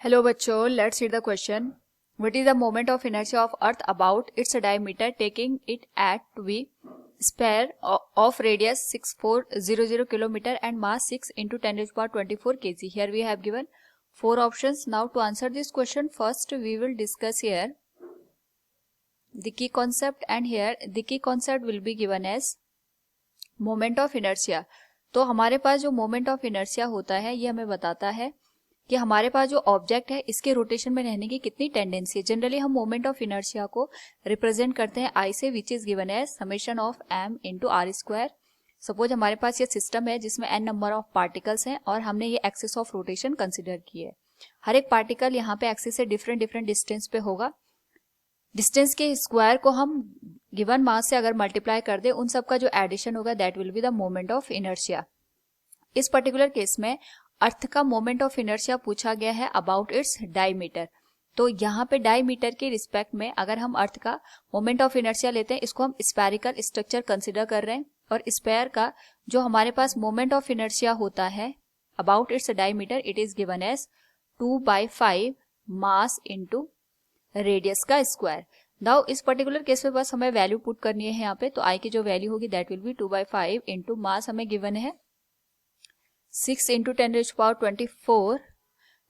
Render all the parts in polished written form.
Hello बच्चों, let's read the question. What is the moment of inertia of Earth about its diameter, taking it at to be sphere of radius 6400 km and mass 6 into 10 raised to power 24 kg. Here we have given 4 options. Now to answer this question, first we will discuss here the key concept, and here the key concept will be given as moment of inertia. तो हमारे पास जो moment of inertia होता है ये हमें बताता है कि हमारे पास जो ऑब्जेक्ट है इसके रोटेशन में रहने की कितनी टेंडेंसी है. जनरली हम मोमेंट ऑफ इनर्शिया को रिप्रेजेंट करते हैं आई से, which is given as summation of m into R square. Suppose हमारे पास ये सिस्टम है जिसमें n नंबर ऑफ पार्टिकल्स हैं और हमने ये एक्सिस ऑफ रोटेशन कंसिडर की है. हर एक पार्टिकल यहाँ पे एक्सिस से डिफरेंट डिफरेंट डिस्टेंस पे होगा. डिस्टेंस के स्क्वायर को हम गिवन मास से अगर मल्टीप्लाई कर दे, उन सब का जो एडिशन होगा that will be the moment of inertia. इस पर्टिकुलर केस में अर्थ का मोमेंट ऑफ इनर्शिया पूछा गया है अबाउट इट्स डायमीटर. तो यहाँ पे डायमीटर के रिस्पेक्ट में अगर हम अर्थ का मोमेंट ऑफ इनर्शिया लेते हैं, इसको हम स्फेरिकल स्ट्रक्चर कंसिडर कर रहे हैं, और स्फेयर का जो हमारे पास मोमेंट ऑफ इनर्शिया होता है about its diameter, it is given as 2/5 mass into radius का स्क्वायर. नाउ इस पर्टिकुलर केस में बस हमें वैल्यू पुट करनी है यहाँ पे. तो आई की जो वैल्यू होगी that will be 2/5 into mass हमें गिवन है 6 into 10 raise to power 24.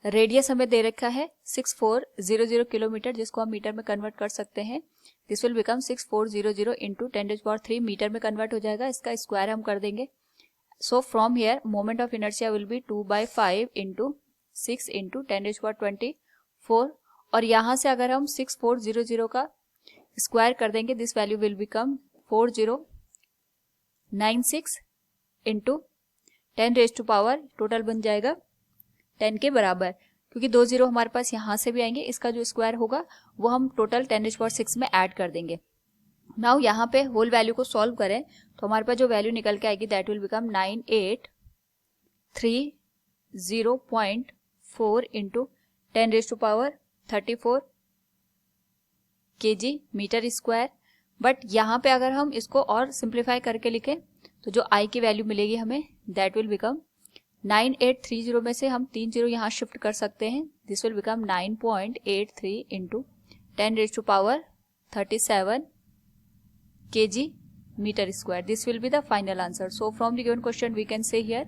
Radius हमें दे रखा है 6400 किलोमीटर, जिसको हम मीटर में कन्वर्ट कर सकते हैं. This will become 6400 into 10 raise to power 3 metre में कन्वर्ट हो जाएगा. इसका स्क्वायर हम कर देंगे. So from here moment of inertia will be 2/5 into 6 into 10 raise to power 24. और यहाँ से अगर हम 6400 का स्क्वायर कर देंगे, this value will become 4096 into 10 raise to power, total बन जाएगा 10 के बराबर, क्योंकि 2 जीरो हमारे पास यहाँ से भी आएंगे. इसका जो स्क्वायर होगा वो हम टोटल 10 रेज़ टू पावर 6 में ऐड कर देंगे. नाउ यहाँ पे होल वैल्यू को सॉल्व करें तो हमारे पास जो वैल्यू निकल के आएगी that will become 9830.4 into 10 raise to power 34 kg metre square. But यहाँ पे अगर हम इसको और सिंप्लीफाई करके लिखें तो जो आई की वैल्यू मिलेगी हमें दैट विल बिकम 9830 में से हम 3 जीरो यहाँ शिफ्ट कर सकते हैं. This will become 9.83 into 10 raise to power 37 kg metre square. This will be the final answer. So from the given question we can say here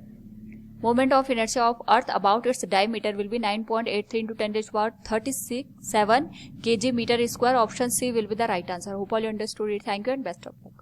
moment of inertia of earth about its diameter will be 9.83 into 10 raised to power 37 kg meter square. Option C will be the right answer. Hope all you understood it. Thank you and best of luck.